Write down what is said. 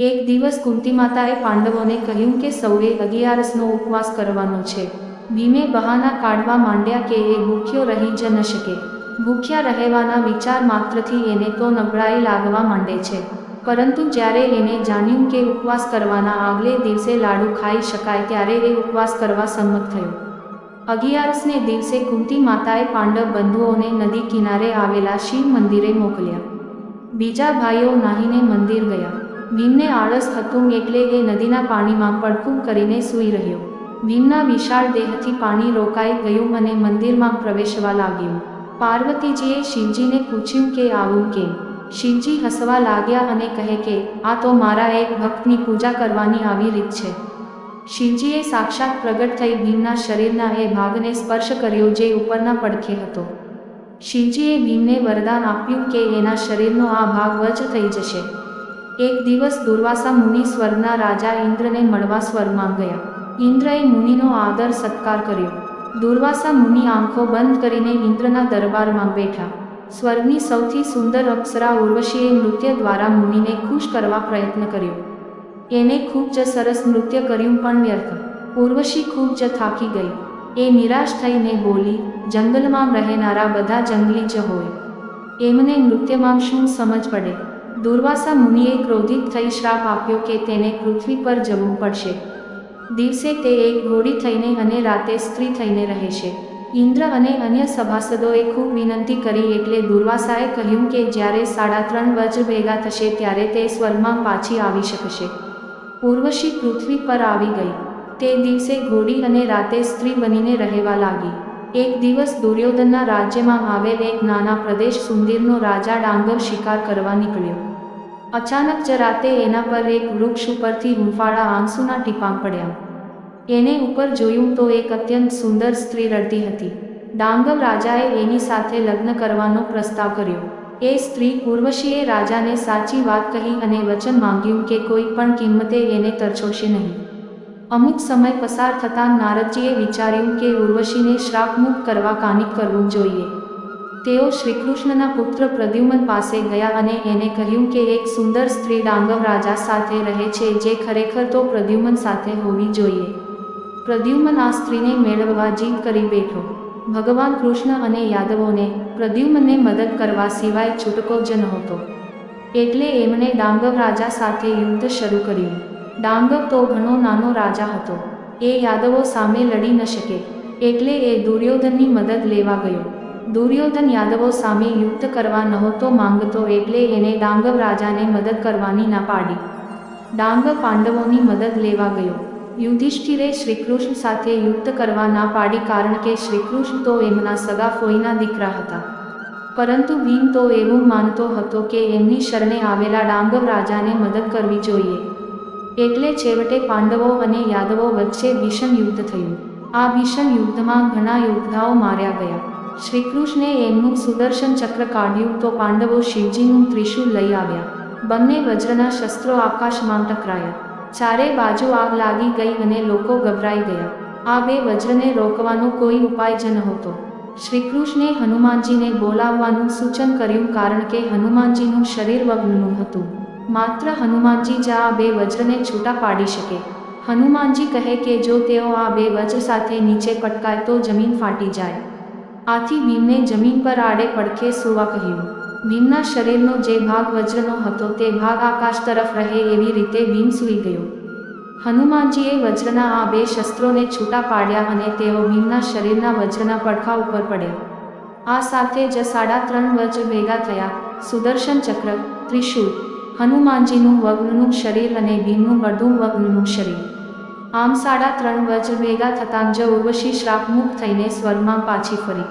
એક દિવસ કુંતી માતાએ પાંડવોને કહ્યું કે સૌએ 11નો ઉપવાસ કરવાનો છે. ભીમે બહાના કાઢવા માંડ્યા કે એ ભૂખ્યો રહી જ ન શકે. ભૂખ્યા રહેવાના વિચાર માત્રથી એને તો નબળાઈ લાગવા માંડે છે. પરંતુ જ્યારે એને જાણ્યું કે ઉપવાસ કરવાના આગલે દિવસે લાડુ ખાઈ શકાય ત્યારે એ ઉપવાસ કરવા સંમત થયો. 11ને દિવસે કુંતી માતાએ પાંડવ બંધુઓને નદી કિનારે આવેલા શિવ મંદિરે મોકલ્યા. બીજા ભાઈઓ નાહીને મંદિર ગયા. ભીમને આળસ હતું એટલે એ નદીના પાણીમાં પડકું કરીને સૂઈ રહ્યો. ભીમના વિશાળ દેહથી પાણી રોકાઈ ગયું અને મંદિરમાં પ્રવેશવા લાગ્યું. પાર્વતીજીએ શિવજીને પૂછ્યું કે આવું કેમ? શિવજી હસવા લાગ્યા અને કહે કે આ તો મારા એક ભક્તની પૂજા કરવાની આવી રીત છે. શિવજીએ સાક્ષાત પ્રગટ થઈ ભીમના શરીરના એ ભાગને સ્પર્શ કર્યો જે ઉપરના પડખે હતો. શિવજીએ ભીમને વરદાન આપ્યું કે એના શરીરનો આ ભાગ વચ થઈ જશે. એક દિવસ દુર્વાસા મુનિ સ્વર્ગના રાજા ઇન્દ્રને મળવા સ્વર્ગમાં ગયા. ઇન્દ્રએ મુનિનો આદર સત્કાર કર્યો. દુર્વાસા મુનિ આંખો બંધ કરીને ઇન્દ્રના દરબારમાં બેઠા. સ્વર્ગની સૌથી સુંદર અપ્સરા ઉર્વશીએ નૃત્ય દ્વારા મુનિને ખુશ કરવા પ્રયત્ન કર્યો. એને ખૂબ જ સરસ નૃત્ય કર્યું પણ વ્યર્થ. ઉર્વશી ખૂબ જ થાકી ગઈ. એ નિરાશ થઈને બોલી, જંગલમાં રહેનારા બધા જંગલી જ હોય, એમને નૃત્યમાં શું સમજ પડે? દુર્વાસા મુનિએ ક્રોધિત થઈ શ્રાપ આપ્યો કે તેને પૃથ્વી પર જવું પડશે. દિવસે તે એક ઘોડી થઈને અને રાતે સ્ત્રી થઈને રહેશે. ઇન્દ્ર અને અન્ય સભાસદોએ ખૂબ વિનંતી કરી એટલે દુર્વાસાએ કહ્યું કે જ્યારે 3.5 વજ્ર ભેગા થશે ત્યારે તે સ્વર્ગમાં પાછી આવી શકશે. ઉર્વશી પૃથ્વી પર આવી ગઈ. તે દિવસે ઘોડી અને રાતે સ્ત્રી બનીને રહેવા લાગી. એક દિવસ દુર્યોધનના રાજ્યમાં આવેલ એક નાના પ્રદેશ સુંદીરનો રાજા ડાંગર શિકાર કરવા નીકળ્યો. અચાનક જ રાતે એના પર એક વૃક્ષ ઉપરથી હૂંફાળા આંસુના ટીપાં પડ્યા. એને ઉપર જોયું તો એક અત્યંત સુંદર સ્ત્રી રડતી હતી. ડાંગર રાજાએ એની સાથે લગ્ન કરવાનો પ્રસ્તાવ કર્યો. એ સ્ત્રી ઉર્વશીએ રાજાને સાચી વાત કહી અને વચન માંગ્યું કે કોઈ પણ કિંમતે એને તરછોડશે નહીં. અમુક સમય પસાર થતાં નારદજીએ વિચાર્યું કે ઉર્વશીને શ્રાપમુક્ત કરવા કાંઈક કરવું જોઈએ. તેઓ શ્રીકૃષ્ણના પુત્ર પ્રદ્યુમન પાસે ગયા અને એને કહ્યું કે એક સુંદર સ્ત્રી ડાંગર રાજા સાથે રહે છે જે ખરેખર તો પ્રદ્યુમન સાથે હોવી જોઈએ. પ્રદ્યુમન આ સ્ત્રીને મેળવવા જીદ કરી બેઠો. ભગવાન કૃષ્ણ અને યાદવોને પ્રદ્યુમને મદદ કરવા સિવાય છૂટકો જ નહોતો. એટલે એમણે ડાંગર રાજા સાથે યુદ્ધ શરૂ કર્યું. ડાંગર તો ઘણો નાનો રાજા હતો. એ યાદવો સામે લડી ન શકે. એટલે એ દુર્યોધનની મદદ લેવા ગયો. દુર્યોધન યાદવો સામે યુદ્ધ કરવા નહોતો માંગતો એટલે એને ડાંગર રાજાને મદદ કરવાની ના પાડી. ડાંગર પાંડવોની મદદ લેવા ગયો. યુધિષ્ઠિરે શ્રીકૃષ્ણ સાથે યુદ્ધ કરવા ના પાડી કારણ કે શ્રીકૃષ્ણ તો એમના સગા ફોઈના દીકરા હતા. પરંતુ ભીમ તો એવું માનતો હતો કે એમની શરણે આવેલા ડાંગર રાજાને મદદ કરવી જોઈએ. એટલે છેવટે પાંડવો અને યાદવો વચ્ચે ભીષણ યુદ્ધ થયું. આ ભીષણ યુદ્ધમાં ઘણા યોદ્ધાઓ માર્યા ગયા. શ્રીકૃષ્ણે એમનું સુદર્શન ચક્ર કાઢ્યું તો પાંડવો શિવજીનું ત્રિશૂળ લઈ આવ્યા. બંને વજ્રના શસ્ત્રો આકાશમાં ટકરાયા. ચારે બાજુ આગ લાગી ગઈ અને લોકો ગભરાઈ ગયા. આ બે વજ્રને રોકવાનો કોઈ ઉપાય જ નહોતો. શ્રીકૃષ્ણે હનુમાનજીને બોલાવવાનું સૂચન કર્યું કારણ કે હનુમાનજીનું શરીર વગ્નનું હતું. માત્ર હનુમાનજી જ આ બે વજ્રને છૂટા પાડી શકે. હનુમાનજી કહે કે જો તેઓ આ બે વજ્ર સાથે નીચે પટકાય તો જમીન ફાટી જાય. આથી ભીમને જમીન પર આડે પડખે સૂવા કહ્યું. ભીમના શરીરનો જે ભાગ વજ્રનો હતો તે ભાગ આકાશ તરફ રહે એવી રીતે ભીમ સૂઈ ગયો. હનુમાનજીએ વજ્રના આ બે શસ્ત્રોને છૂટા પાડ્યા અને તેઓ ભીમના શરીરના વજ્રના પડખા ઉપર પડ્યા. આ સાથે જ 3.5 વજ્ર ભેગા થયા. સુદર્શન ચક્ર, ત્રિશૂળ, હનુમાનજીનું વગ્નનું શરીર અને ભીમનું અડધું વગ્નનું શરીર. આમ 3.5 વજ્ર ભેગા થતાં જ ઉર્વશી શ્રાપમુક્ત થઈને સ્વર્ગમાં પાછી ફરી.